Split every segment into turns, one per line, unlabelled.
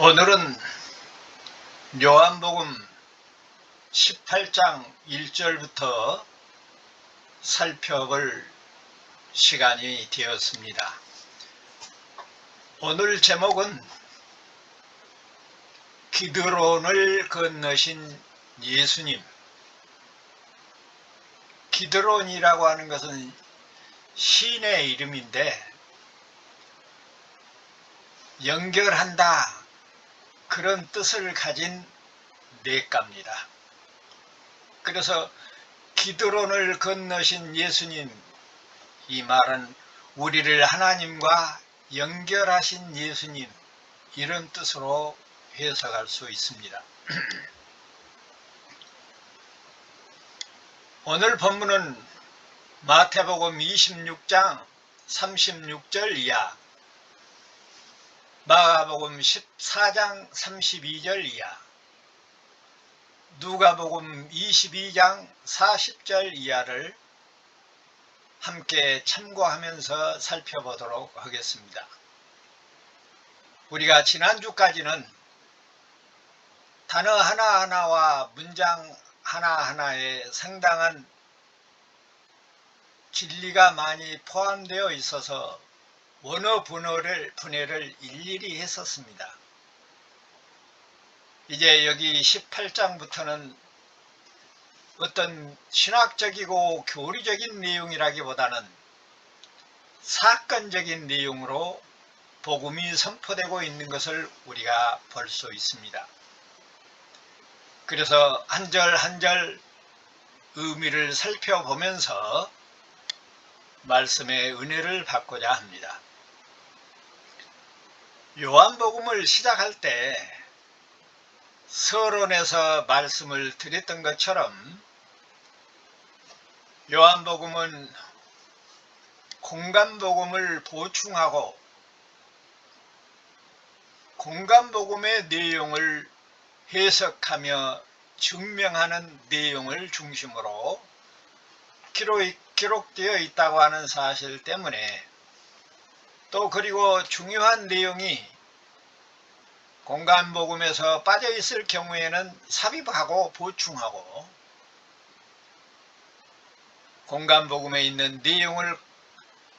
오늘은 요한복음 18장 1절부터 살펴볼 시간이 되었습니다. 오늘 제목은 기드론을 건너신 예수님. 기드론이라고 하는 것은 신의 이름인데 연결한다, 그런 뜻을 가진 냇가입니다. 그래서 기드론을 건너신 예수님, 이 말은 우리를 하나님과 연결하신 예수님, 이런 뜻으로 해석할 수 있습니다. 오늘 본문은 마태복음 26장 36절 이하, 마가복음 14장 32절 이하, 누가복음 22장 40절 이하를 함께 참고하면서 살펴보도록 하겠습니다. 우리가 지난주까지는 단어 하나하나와 문장 하나하나에 상당한 진리가 많이 포함되어 있어서 원어 분해를 일일이 했었습니다. 이제 여기 18장부터는 어떤 신학적이고 교리적인 내용이라기보다는 사건적인 내용으로 복음이 선포되고 있는 것을 우리가 볼 수 있습니다. 그래서 한 절 한 절 의미를 살펴보면서 말씀의 은혜를 받고자 합니다. 요한복음을 시작할 때 서론에서 말씀을 드렸던 것처럼 요한복음은 공간복음을 보충하고 공간복음의 내용을 해석하며 증명하는 내용을 중심으로 기록되어 있다고 하는 사실 때문에, 또 그리고 중요한 내용이 공간복음에서 빠져 있을 경우에는 삽입하고 보충하고 공간복음에 있는 내용을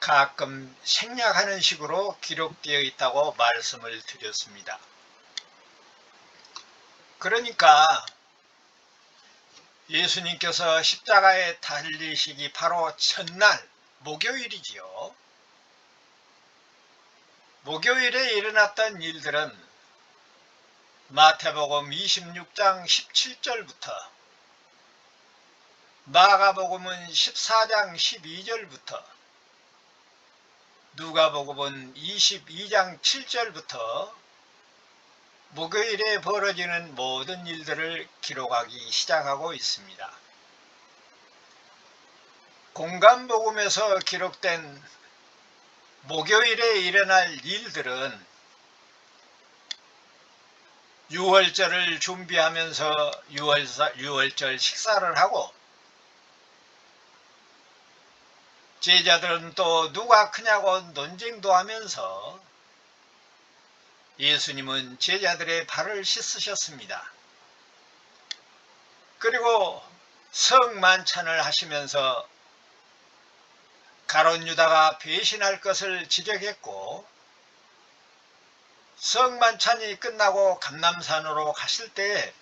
가끔 생략하는 식으로 기록되어 있다고 말씀을 드렸습니다. 그러니까 예수님께서 십자가에 달리시기 바로 첫날 목요일이지요. 목요일에 일어났던 일들은 마태복음 26장 17절부터 마가복음은 14장 12절부터 누가복음은 22장 7절부터 목요일에 벌어지는 모든 일들을 기록하기 시작하고 있습니다. 공간복음에서 기록된 목요일에 일어날 일들은 유월절을 준비하면서 유월절 식사를 하고, 제자들은 또 누가 크냐고 논쟁도 하면서 예수님은 제자들의 발을 씻으셨습니다. 그리고 성만찬을 하시면서 가룟 유다가 배신할 것을 지적했고, 성만찬이 끝나고 감람산으로 가실 때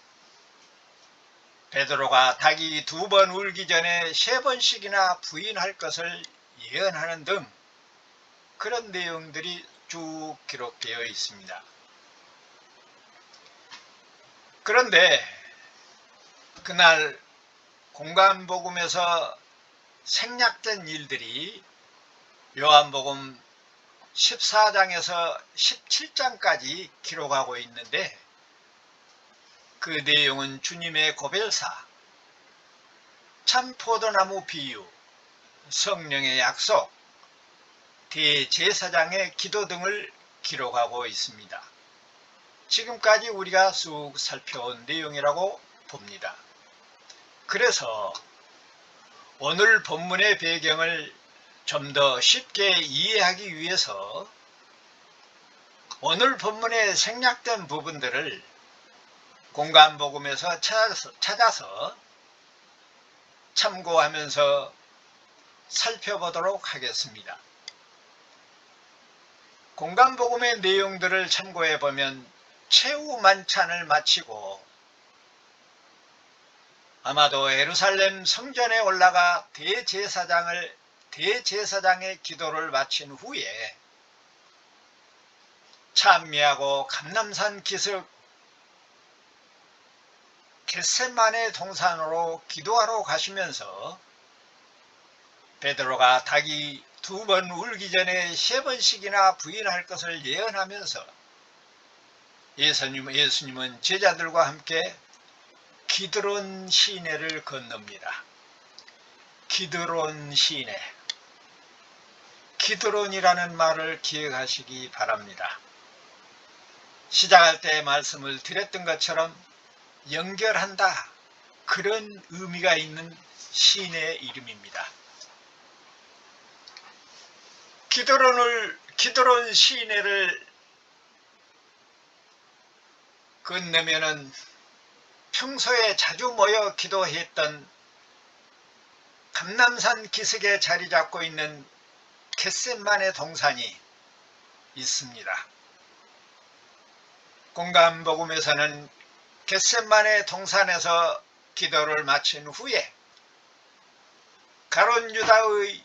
베드로가 닭이 2번 울기 전에 3번씩이나 부인할 것을 예언하는 등 그런 내용들이 쭉 기록되어 있습니다. 그런데 그날 공간복음에서 생략된 일들이 요한복음 14장에서 17장까지 기록하고 있는데, 그 내용은 주님의 고별사, 참포도나무 비유, 성령의 약속, 대제사장의 기도 등을 기록하고 있습니다. 지금까지 우리가 쑥 살펴온 내용이라고 봅니다. 그래서 오늘 본문의 배경을 좀 더 쉽게 이해하기 위해서 오늘 본문에 생략된 부분들을 공간복음에서 찾아서 참고하면서 살펴보도록 하겠습니다. 공간복음의 내용들을 참고해보면 최후 만찬을 마치고 아마도 예루살렘 성전에 올라가 대제사장의 기도를 마친 후에 찬미하고 감람산 기슭 겟세마네 동산으로 기도하러 가시면서 베드로가 닭이 2번 울기 전에 3번씩이나 부인할 것을 예언하면서 예수님은 제자들과 함께 기드론 시내를 건넙니다. 기드론 시내. 기드론이라는 말을 기억하시기 바랍니다. 시작할 때 말씀을 드렸던 것처럼 연결한다, 그런 의미가 있는 시내 이름입니다. 기드론 시내를 건너면은 평소에 자주 모여 기도했던 감람산 기슭에 자리 잡고 있는 겟세마네 동산이 있습니다. 공간복음에서는 겟세마네 동산에서 기도를 마친 후에 가룟 유다의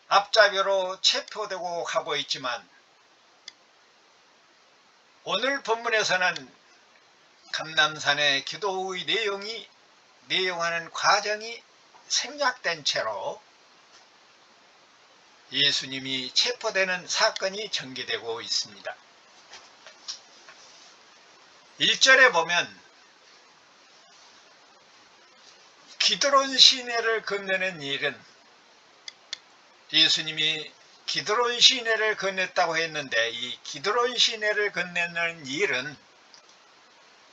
앞잡이로 체포되고 가고 있지만 오늘 본문에서는 감람산의 기도의 내용하는 과정이 생략된 채로 예수님이 체포되는 사건이 전개되고 있습니다. 1절에 보면 기드론 시내를 건너는 일은 예수님이 기드론 시내를 건넜다고 했는데 이 기드론 시내를 건너는 일은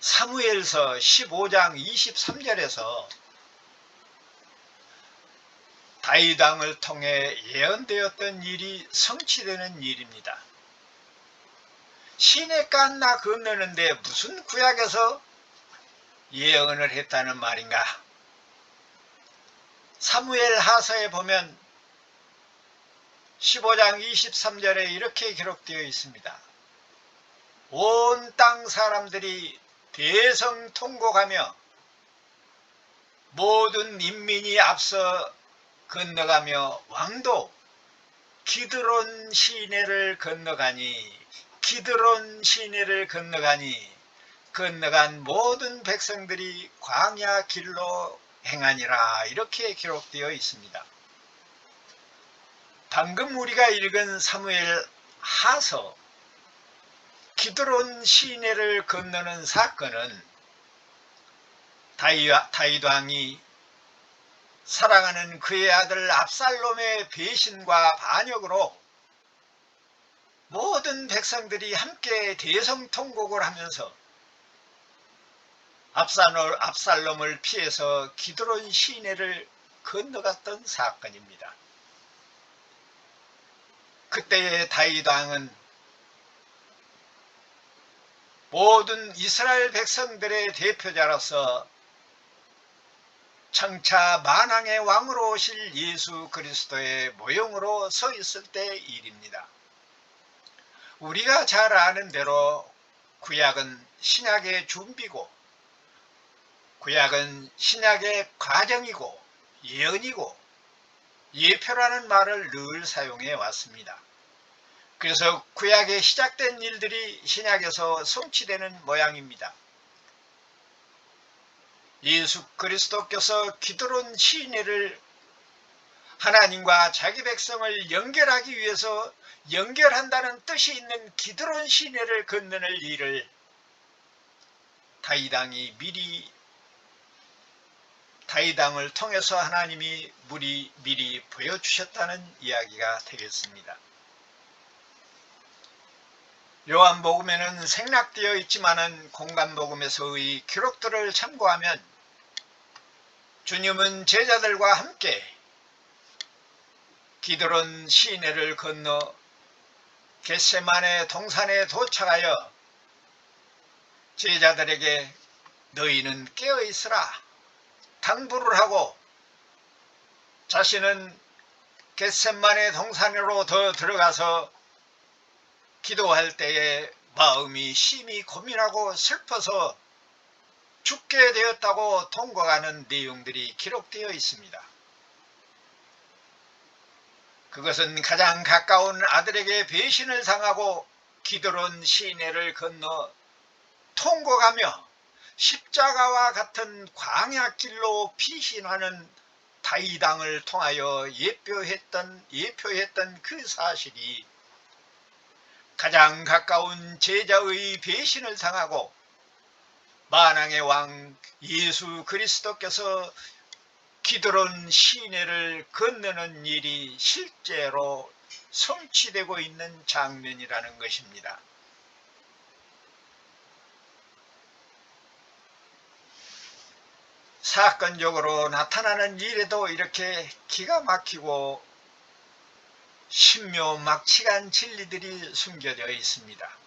사무엘서 15장 23절에서 다윗 왕을 통해 예언되었던 일이 성취되는 일입니다. 시내 깐나 건너는데 무슨 구약에서 예언을 했다는 말인가? 사무엘 하서에 보면 15장 23절에 이렇게 기록되어 있습니다. 온 땅 사람들이 대성통곡하며 모든 인민이 앞서 건너가며 왕도 기드론 시내를 건너가니 건너간 모든 백성들이 광야 길로 행하니라, 이렇게 기록되어 있습니다. 방금 우리가 읽은 사무엘 하서 기드론 시내를 건너는 사건은 다윗 왕이 사랑하는 그의 아들 압살롬의 배신과 반역으로 모든 백성들이 함께 대성통곡을 하면서 압살롬을 피해서 기드론 시내를 건너갔던 사건입니다. 그때의 다윗 왕은 모든 이스라엘 백성들의 대표자로서 장차 만왕의 왕으로 오실 예수 그리스도의 모형으로 서 있을 때의 일입니다. 우리가 잘 아는 대로 구약은 신약의 준비고 구약은 신약의 과정이고 예언이고 예표라는 말을 늘 사용해 왔습니다. 그래서 구약에 시작된 일들이 신약에서 성취되는 모양입니다. 예수 그리스도께서 기드론 시내를 하나님과 자기 백성을 연결하기 위해서 연결한다는 뜻이 있는 기드론 시내를 건너는 일을 다윗 왕을 통해서 하나님이 미리 보여주셨다는 이야기가 되겠습니다. 요한복음에는 생략되어 있지만은 공간복음에서의 기록들을 참고하면 주님은 제자들과 함께 기드론 시내를 건너 겟세마네 동산에 도착하여 제자들에게 너희는 깨어있으라 당부를 하고 자신은 겟세마네 동산으로 더 들어가서 기도할 때에 마음이 심히 고민하고 슬퍼서 죽게 되었다고 통곡하는 내용들이 기록되어 있습니다. 그것은 가장 가까운 아들에게 배신을 당하고 기드론 시내를 건너 통곡하며 십자가와 같은 광야길로 피신하는 다이당을 통하여 예표했던 그 사실이 가장 가까운 제자의 배신을 당하고 만왕의 왕 예수 그리스도께서 기드론 시내를 건너는 일이 실제로 성취되고 있는 장면이라는 것입니다. 사건적으로 나타나는 일에도 이렇게 기가 막히고 신묘막측한 진리들이 숨겨져 있습니다.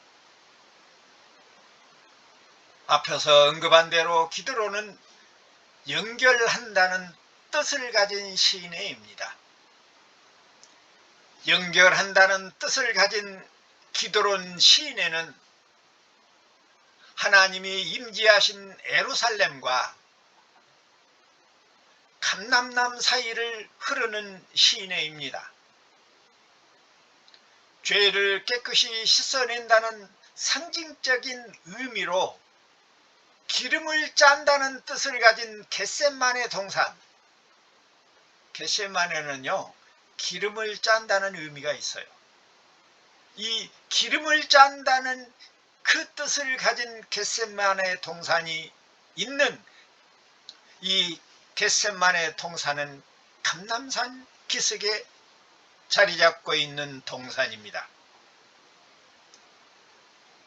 앞에서 언급한 대로 기드론은 연결한다는 뜻을 가진 시내입니다. 연결한다는 뜻을 가진 기드론 시내는 하나님이 임재하신 예루살렘과 감람남 사이를 흐르는 시내입니다. 죄를 깨끗이 씻어낸다는 상징적인 의미로 기름을 짠다는 뜻을 가진 겟세마네 동산. 겟세마네는요, 기름을 짠다는 의미가 있어요. 이 기름을 짠다는 그 뜻을 가진 겟세마네 동산이 있는 이 겟세마네 동산은 감람산 기슭에 자리 잡고 있는 동산입니다.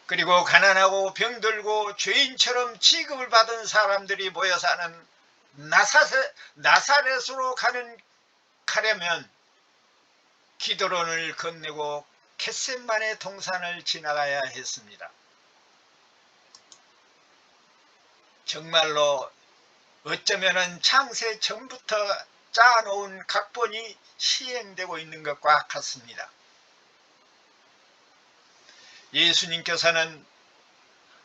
그리고 가난하고 병들고 죄인처럼 취급을 받은 사람들이 모여 사는 나사렛으로 가려면 기드론을 건너고 겟세마네 동산을 지나가야 했습니다. 정말로 어쩌면 창세 전부터 짜놓은 각본이 시행되고 있는 것과 같습니다. 예수님께서는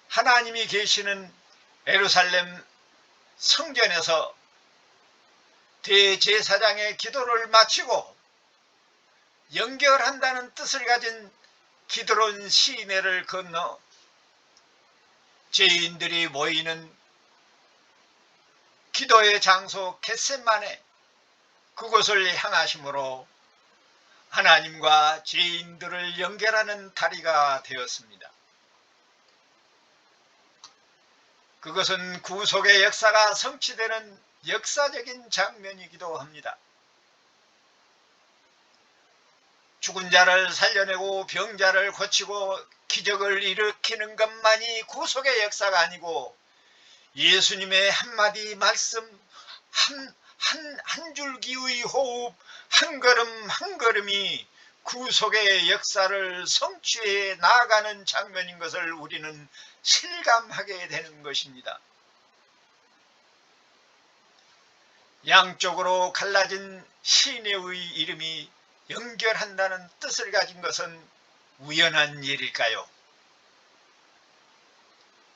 하나님이 계시는 예루살렘 성전에서 대제사장의 기도를 마치고 연결한다는 뜻을 가진 기드론 시내를 건너 죄인들이 모이는 기도의 장소 겟세마네 그곳을 향하심으로 하나님과 죄인들을 연결하는 다리가 되었습니다. 그것은 구속의 역사가 성취되는 역사적인 장면이기도 합니다. 죽은 자를 살려내고 병자를 고치고 기적을 일으키는 것만이 구속의 역사가 아니고 예수님의 한마디 말씀, 한 줄기의 호흡, 한 걸음 한 걸음이 구속의 역사를 성취해 나아가는 장면인 것을 우리는 실감하게 되는 것입니다. 양쪽으로 갈라진 시내의 이름이 연결한다는 뜻을 가진 것은 우연한 일일까요?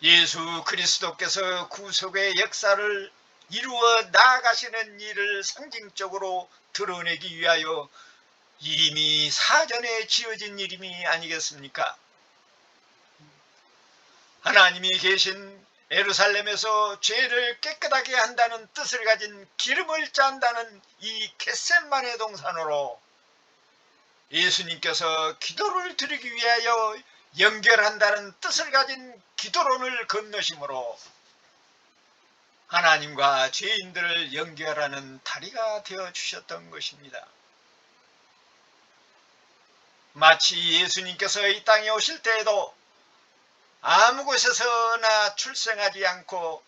예수 그리스도께서 구속의 역사를 이루어 나아가시는 일을 상징적으로 드러내기 위하여 이미 사전에 지어진 이름이 아니겠습니까? 하나님이 계신 예루살렘에서 죄를 깨끗하게 한다는 뜻을 가진 기름을 짠다는 이 겟세마네 동산으로 예수님께서 기도를 드리기 위하여 연결한다는 뜻을 가진 기도론을 건너심으로 하나님과 죄인들을 연결하는 다리가 되어주셨던 것입니다. 마치 예수님께서 이 땅에 오실 때에도 아무 곳에서나 출생하지 않고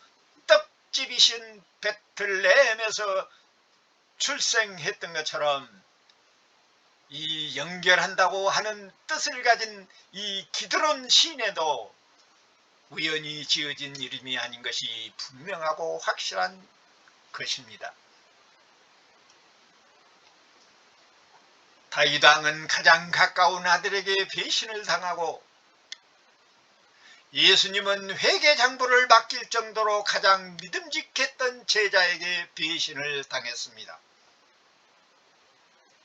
떡집이신 베들레헴에서 출생했던 것처럼 이 연결한다고 하는 뜻을 가진 이 기드론 시내도 우연히 지어진 이름이 아닌 것이 분명하고 확실한 것입니다. 다윗 왕은 가장 가까운 아들에게 배신을 당하고 예수님은 회개장부를 맡길 정도로 가장 믿음직했던 제자에게 배신을 당했습니다.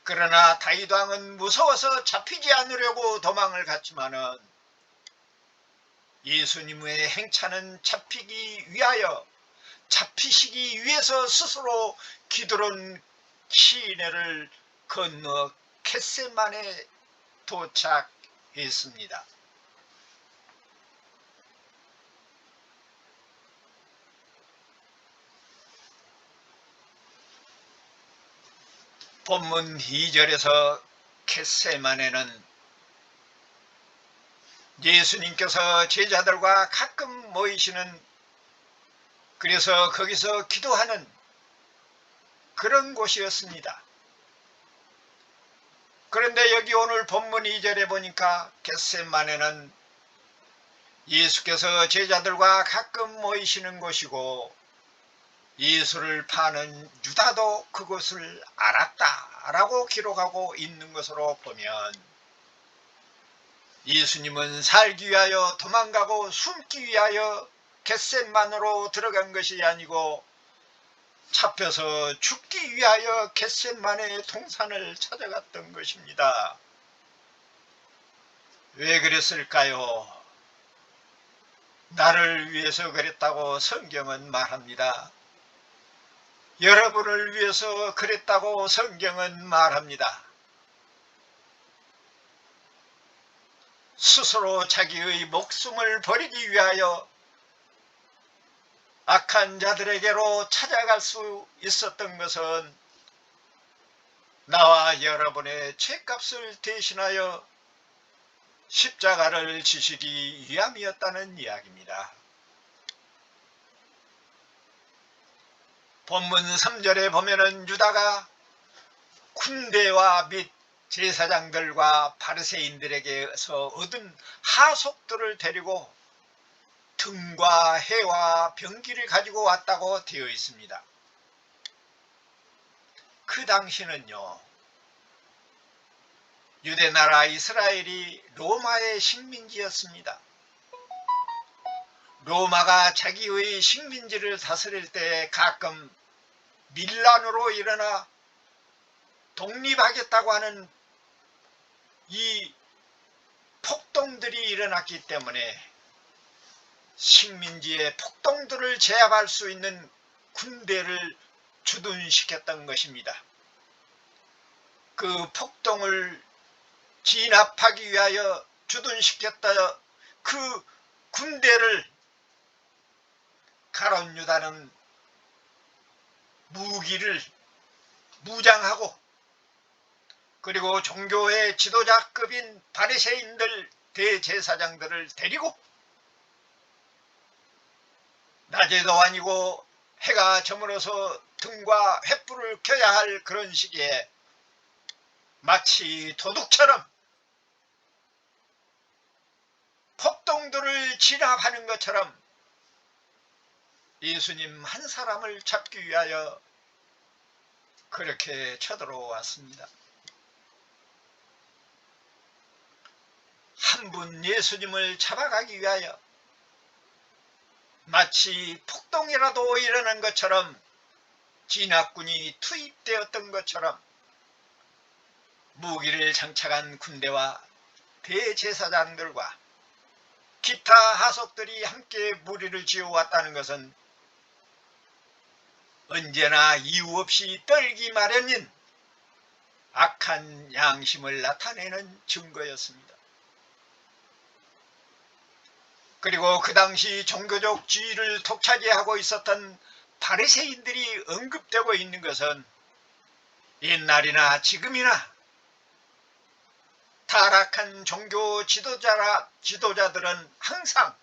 그러나 다윗 왕은 무서워서 잡히지 않으려고 도망을 갔지만은 예수님의 행차는 잡히시기 위해서 스스로 기드론 시내를 건너 겟세마네에 도착했습니다. 본문 2절에서 겟세마네는 예수님께서 제자들과 가끔 모이시는, 그래서 거기서 기도하는 그런 곳이었습니다. 그런데 여기 오늘 본문 2절에 보니까 겟세마네는 예수께서 제자들과 가끔 모이시는 곳이고 예수를 파는 유다도 그곳을 알았다라고 기록하고 있는 것으로 보면 예수님은 살기 위하여 도망가고 숨기 위하여 겟셋만으로 들어간 것이 아니고 잡혀서 죽기 위하여 겟셋만의 동산을 찾아갔던 것입니다. 왜 그랬을까요? 나를 위해서 그랬다고 성경은 말합니다. 여러분을 위해서 그랬다고 성경은 말합니다. 스스로 자기의 목숨을 버리기 위하여 악한 자들에게로 찾아갈 수 있었던 것은 나와 여러분의 죄값을 대신하여 십자가를 지시기 위함이었다는 이야기입니다. 본문 3절에 보면은 유다가 군대와 및 제사장들과 바리새인들에게서 얻은 하속들을 데리고 등과 해와 병기를 가지고 왔다고 되어 있습니다. 그 당시는요, 유대나라 이스라엘이 로마의 식민지였습니다. 로마가 자기의 식민지를 다스릴 때 가끔 밀란으로 일어나 독립하겠다고 하는 이 폭동들이 일어났기 때문에 식민지의 폭동들을 제압할 수 있는 군대를 주둔시켰던 것입니다. 그 폭동을 진압하기 위하여 주둔시켰다 그 군대를 가룟 유다는 무기를 무장하고 그리고 종교의 지도자급인 바리새인들 대제사장들을 데리고 낮에도 아니고 해가 저물어서 등과 횃불을 켜야 할 그런 시기에 마치 도둑처럼 폭동들을 진압하는 것처럼 예수님 한 사람을 잡기 위하여 그렇게 쳐들어왔습니다. 한 분 예수님을 잡아가기 위하여 마치 폭동이라도 일어난 것처럼 진압군이 투입되었던 것처럼 무기를 장착한 군대와 대제사장들과 기타 하속들이 함께 무리를 지어왔다는 것은 언제나 이유 없이 떨기 마련인 악한 양심을 나타내는 증거였습니다. 그리고 그 당시 종교적 지위를 독차지하고 있었던 바리새인들이 언급되고 있는 것은 옛날이나 지금이나 타락한 종교 지도자들은 항상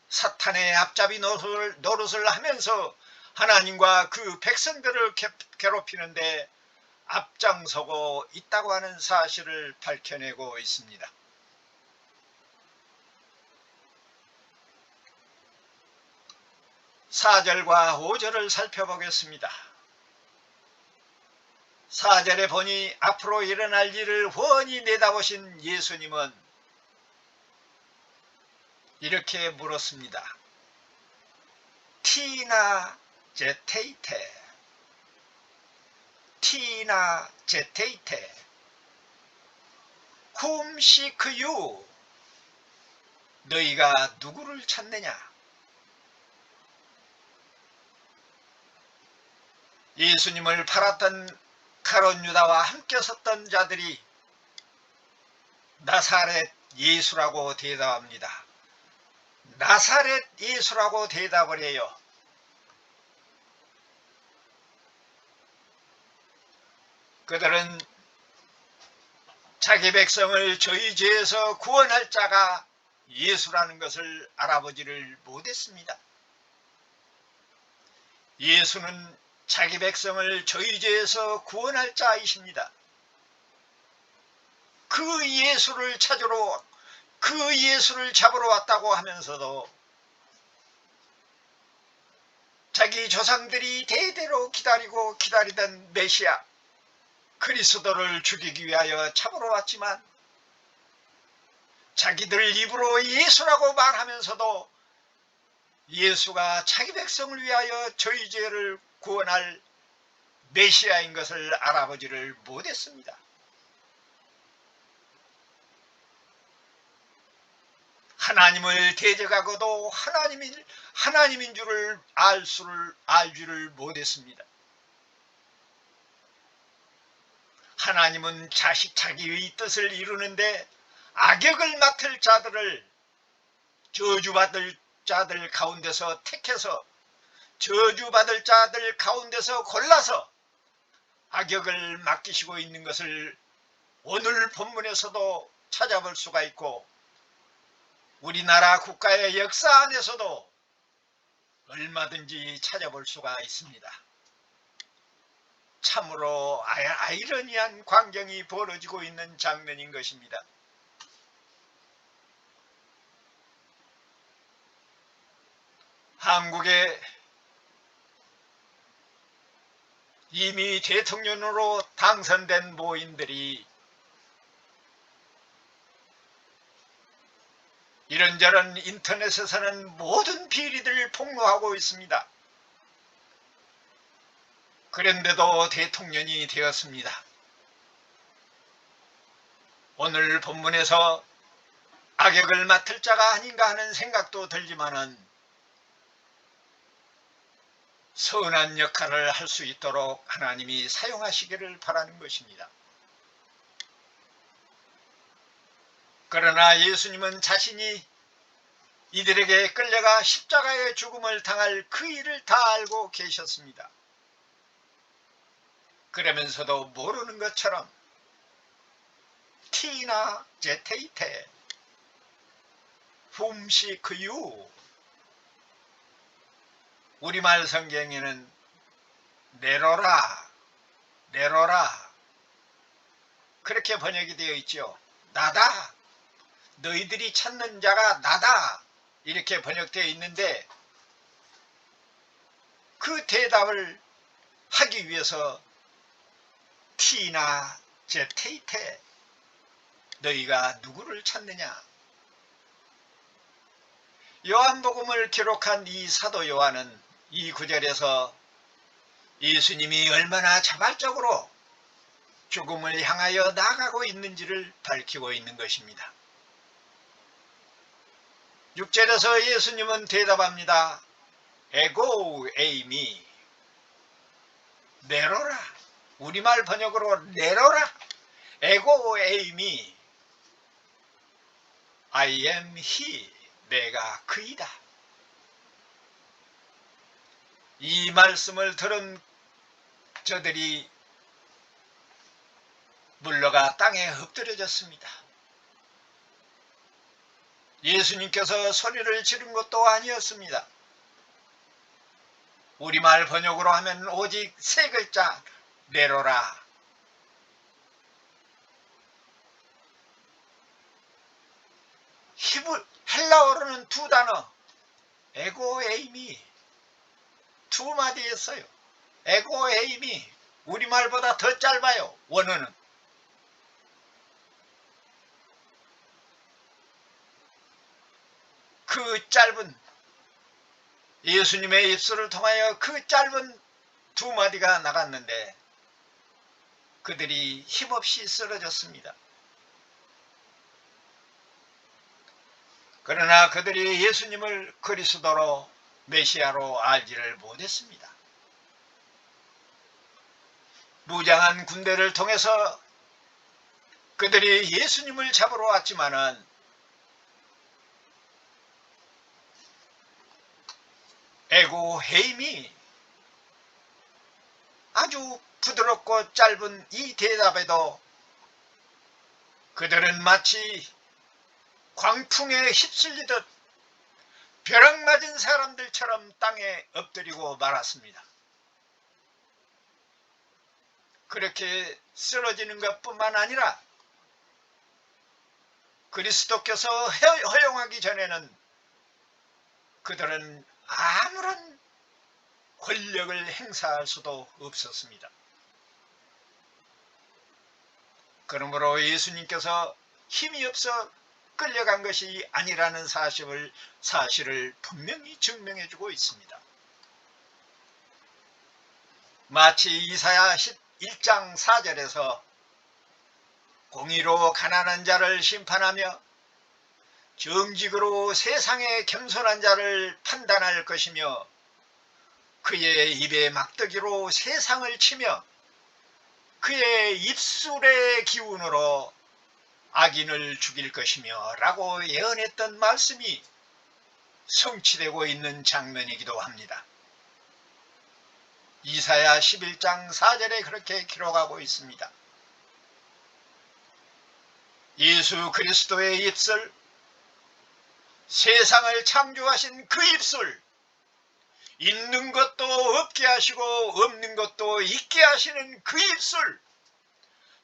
사탄의 앞잡이 노릇을 하면서 하나님과 그 백성들을 괴롭히는데 앞장서고 있다고 하는 사실을 밝혀내고 있습니다. 4절과 5절을 살펴보겠습니다. 4절에 보니 앞으로 일어날 일을 훤히 내다보신 예수님은 이렇게 물었습니다. 티나 제테이테, 티나 제테이테, whom seek you? 너희가 누구를 찾느냐? 예수님을 팔았던 가룟 유다와 함께 섰던 자들이 나사렛 예수라고 대답합니다. 나사렛 예수라고 대답을 해요. 그들은 자기 백성을 저희 죄에서 구원할 자가 예수라는 것을 알아보지를 못했습니다. 예수는 자기 백성을 저희 죄에서 구원할 자이십니다. 그 예수를 찾으러, 그 예수를 잡으러 왔다고 하면서도 자기 조상들이 대대로 기다리고 기다리던 메시아 그리스도를 죽이기 위하여 잡으러 왔지만 자기들 입으로 예수라고 말하면서도 예수가 자기 백성을 위하여 저희 죄를 구원할 메시아인 것을 알아보지를 못했습니다. 하나님을 대적하고도 하나님인 줄을 알지를 못했습니다. 하나님은 자기의 뜻을 이루는데 악역을 맡을 자들을 저주받을 자들 가운데서 택해서 저주받을 자들 가운데서 골라서 악역을 맡기시고 있는 것을 오늘 본문에서도 찾아볼 수가 있고 우리나라 국가의 역사 안에서도 얼마든지 찾아볼 수가 있습니다. 참으로 아이러니한 광경이 벌어지고 있는 장면인 것입니다. 한국에 이미 대통령으로 당선된 모인들이 이런저런 인터넷에서는 모든 비리들을 폭로하고 있습니다. 그런데도 대통령이 되었습니다. 오늘 본문에서 악역을 맡을 자가 아닌가 하는 생각도 들지만은 선한 역할을 할 수 있도록 하나님이 사용하시기를 바라는 것입니다. 그러나 예수님은 자신이 이들에게 끌려가 십자가의 죽음을 당할 그 일을 다 알고 계셨습니다. 그러면서도 모르는 것처럼 티나 제테이테 whom seek you? 우리말 성경에는 내로라, 내로라 그렇게 번역이 되어 있죠. 나다, 너희들이 찾는 자가 나다 이렇게 번역되어 있는데 그 대답을 하기 위해서 티나 제테이테 너희가 누구를 찾느냐? 요한복음을 기록한 이 사도 요한은 이 구절에서 예수님이 얼마나 자발적으로 죽음을 향하여 나아가고 있는지를 밝히고 있는 것입니다. 6절에서 예수님은 대답합니다. 에고 에이미 내로라. 우리말 번역으로 내로라. 에고 에이미 I am he. 내가 그이다. 이 말씀을 들은 저들이 물러가 땅에 엎드려졌습니다. 예수님께서 소리를 지른 것도 아니었습니다. 우리말 번역으로 하면 오직 세 글자 내로라. 헬라어로는 두 단어, 에고에이미 두 마디였어요. 에고에이미 우리말보다 더 짧아요. 원어는. 그 짧은 예수님의 입술을 통하여 그 짧은 두 마디가 나갔는데 그들이 힘없이 쓰러졌습니다. 그러나 그들이 예수님을 그리스도로 메시아로 알지를 못했습니다. 무장한 군대를 통해서 그들이 예수님을 잡으러 왔지만은 에고헤임이 아주 부드럽고 짧은 이 대답에도 그들은 마치 광풍에 휩쓸리듯 벼락 맞은 사람들처럼 땅에 엎드리고 말았습니다. 그렇게 쓰러지는 것뿐만 아니라 그리스도께서 허용하기 전에는 그들은 아무런 권력을 행사할 수도 없었습니다. 그러므로 예수님께서 힘이 없어 끌려간 것이 아니라는 사실을 분명히 증명해주고 있습니다. 마치 이사야 11장 4절에서 공의로 가난한 자를 심판하며 정직으로 세상의 겸손한 자를 판단할 것이며 그의 입의 막대기로 세상을 치며 그의 입술의 기운으로 악인을 죽일 것이며 라고 예언했던 말씀이 성취되고 있는 장면이기도 합니다. 이사야 11장 4절에 그렇게 기록하고 있습니다. 예수 그리스도의 입술, 세상을 창조하신 그 입술, 있는 것도 없게 하시고 없는 것도 있게 하시는 그 입술,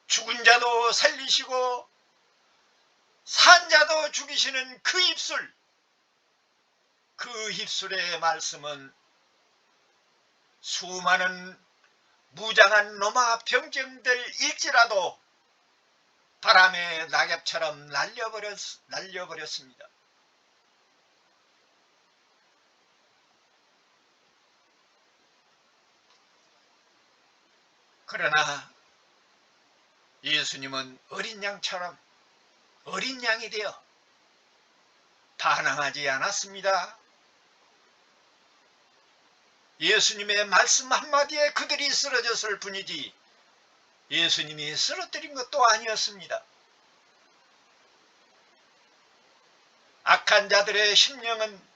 죽은 자도 살리시고 산 자도 죽이시는 그 입술, 그 입술의 말씀은 수많은 무장한 로마 병정들일지라도 바람의 낙엽처럼 날려버렸습니다. 그러나 예수님은 어린 양처럼 어린 양이 되어 반항하지 않았습니다. 예수님의 말씀 한마디에 그들이 쓰러졌을 뿐이지 예수님이 쓰러뜨린 것도 아니었습니다. 악한 자들의 심령은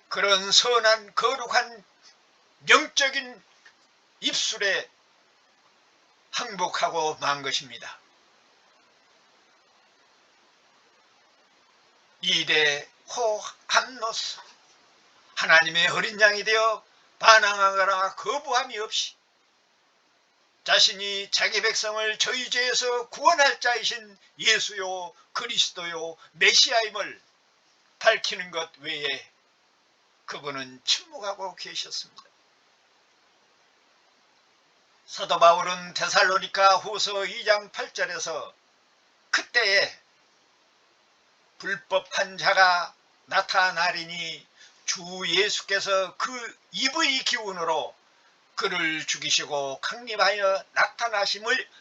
그런 선한 거룩한 영적인 입술에 항복하고 만 것입니다. 이대 호 함노스, 하나님의 어린 양이 되어 반항하거나 거부함이 없이 자신이 자기 백성을 저희 죄에서 구원할 자이신 예수요 그리스도요 메시아임을 밝히는 것 외에 그분은 침묵하고 계셨습니다. 사도 바울은 데살로니가 후서 2장 8절에서 그때에 불법한 자가 나타나리니 주 예수께서 그 입의 기운으로 그를 죽이시고 강림하여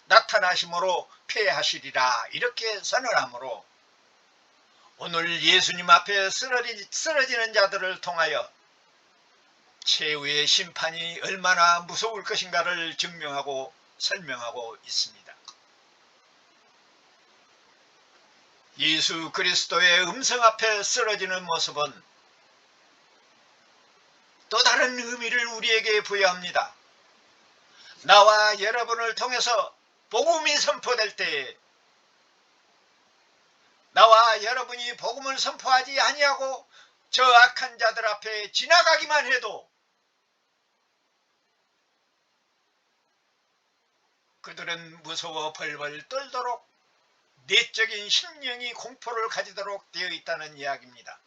나타나심으로 폐하시리라 이렇게 선언하므로 오늘 예수님 앞에 쓰러지는 자들을 통하여 최후의 심판이 얼마나 무서울 것인가를 증명하고 설명하고 있습니다. 예수 그리스도의 음성 앞에 쓰러지는 모습은 또 다른 의미를 우리에게 부여합니다. 나와 여러분을 통해서 복음이 선포될 때에 나와 여러분이 복음을 선포하지 아니하고 저 악한 자들 앞에 지나가기만 해도 그들은 무서워 벌벌 떨도록 내적인 심령이 공포를 가지도록 되어 있다는 이야기입니다.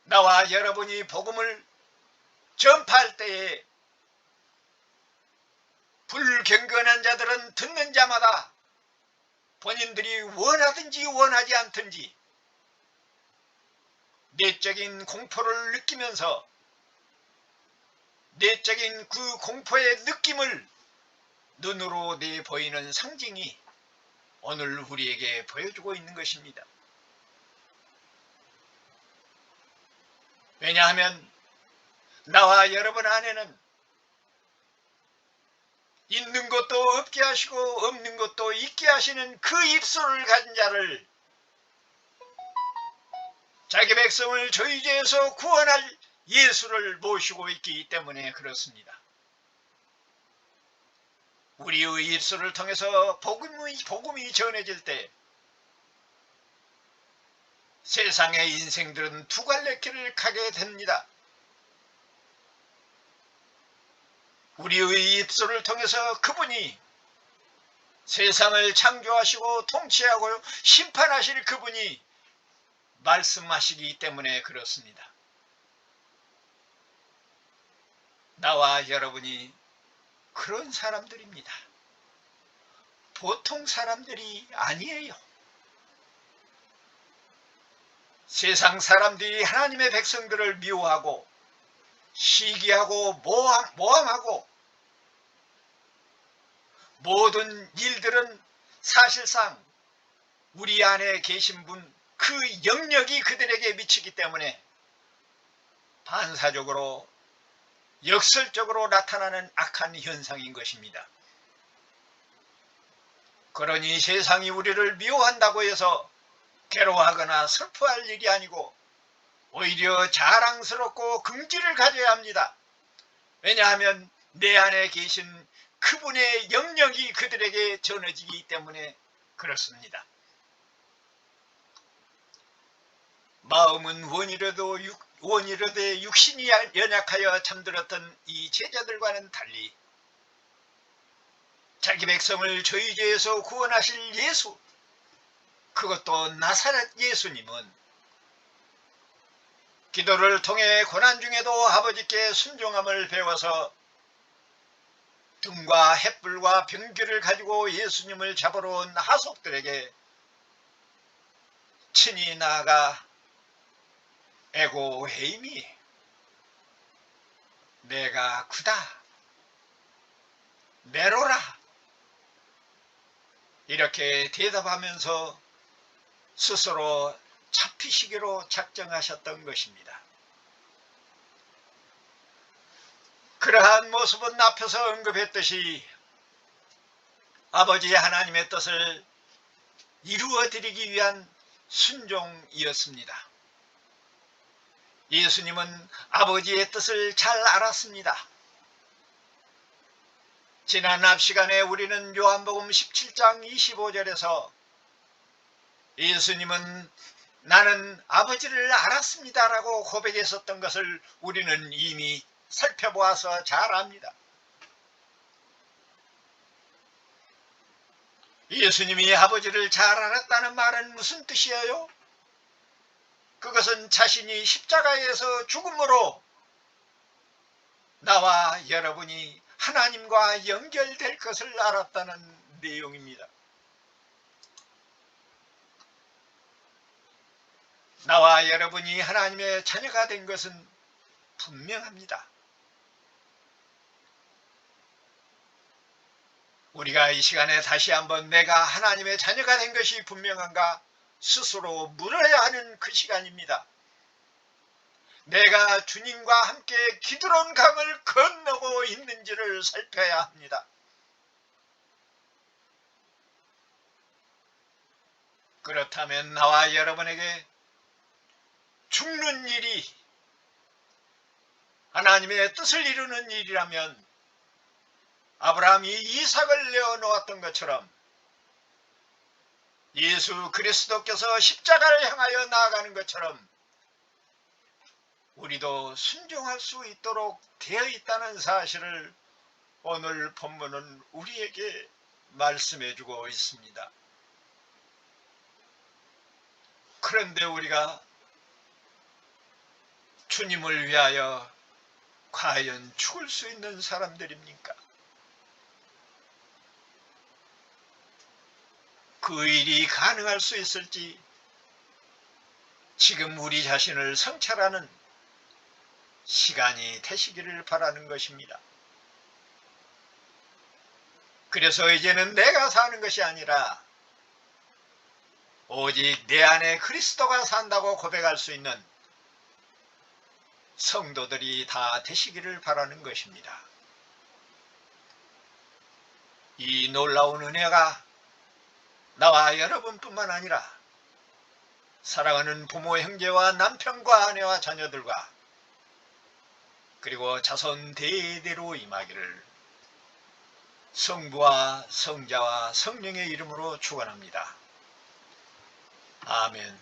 나와 여러분이 복음을 전파할 때에 불경건한 자들은 듣는 자마다 본인들이 원하든지 원하지 않든지 내적인 공포를 느끼면서 내적인 그 공포의 느낌을 눈으로 내보이는 상징이 오늘 우리에게 보여주고 있는 것입니다. 왜냐하면 나와 여러분 안에는 있는 것도 없게 하시고 없는 것도 있게 하시는 그 입술을 가진 자를 자기 백성을 저희 죄에서 구원할 예수를 모시고 있기 때문에 그렇습니다. 우리의 입술을 통해서 복음이 전해질 때 세상의 인생들은 두 갈래 길을 가게 됩니다. 우리의 입술을 통해서 그분이 세상을 창조하시고 통치하고 심판하실 그분이 말씀하시기 때문에 그렇습니다. 나와 여러분이 그런 사람들입니다. 보통 사람들이 아니에요. 세상 사람들이 하나님의 백성들을 미워하고 시기하고 모함하고 모든 일들은 사실상 우리 안에 계신 분 그 영역이 그들에게 미치기 때문에 반사적으로 역설적으로 나타나는 악한 현상인 것입니다. 그러니 세상이 우리를 미워한다고 해서 괴로워하거나 슬퍼할 일이 아니고 오히려 자랑스럽고 긍지를 가져야 합니다. 왜냐하면 내 안에 계신 그분의 영역이 그들에게 전해지기 때문에 그렇습니다. 마음은 원이라도 육신이 연약하여 잠들었던 이 제자들과는 달리 자기 백성을 저희 죄에서 구원하실 예수, 그것도 나사렛 예수님은 기도를 통해 고난 중에도 아버지께 순종함을 배워서 등과 햇불과 병기를 가지고 예수님을 잡으러 온 하속들에게 친히 나아가 에고 헤이미, 내가 구다, 메로라, 이렇게 대답하면서 스스로 잡히시기로 작정하셨던 것입니다. 그러한 모습은 앞에서 언급했듯이 아버지 하나님의 뜻을 이루어드리기 위한 순종이었습니다. 예수님은 아버지의 뜻을 잘 알았습니다. 지난 앞 시간에 우리는 요한복음 17장 25절에서 예수님은 나는 아버지를 알았습니다 라고 고백했었던 것을 우리는 이미 살펴보아서 잘 압니다. 예수님이 아버지를 잘 알았다는 말은 무슨 뜻이에요? 그것은 자신이 십자가에서 죽음으로 나와 여러분이 하나님과 연결될 것을 알았다는 내용입니다. 나와 여러분이 하나님의 자녀가 된 것은 분명합니다. 우리가 이 시간에 다시 한번 내가 하나님의 자녀가 된 것이 분명한가 스스로 물어야 하는 그 시간입니다. 내가 주님과 함께 기드론 강을 건너고 있는지를 살펴야 합니다. 그렇다면 나와 여러분에게 죽는 일이 하나님의 뜻을 이루는 일이라면 아브라함이 이삭을 내어놓았던 것처럼 예수 그리스도께서 십자가를 향하여 나아가는 것처럼 우리도 순종할 수 있도록 되어 있다는 사실을 오늘 본문은 우리에게 말씀해 주고 있습니다. 그런데 우리가 주님을 위하여 과연 죽을 수 있는 사람들입니까? 그 일이 가능할 수 있을지 지금 우리 자신을 성찰하는 시간이 되시기를 바라는 것입니다. 그래서 이제는 내가 사는 것이 아니라 오직 내 안에 그리스도가 산다고 고백할 수 있는 성도들이 다 되시기를 바라는 것입니다. 이 놀라운 은혜가 나와 여러분뿐만 아니라 사랑하는 부모, 형제와 남편과 아내와 자녀들과 그리고 자손 대대로 임하기를 성부와 성자와 성령의 이름으로 축원합니다. 아멘.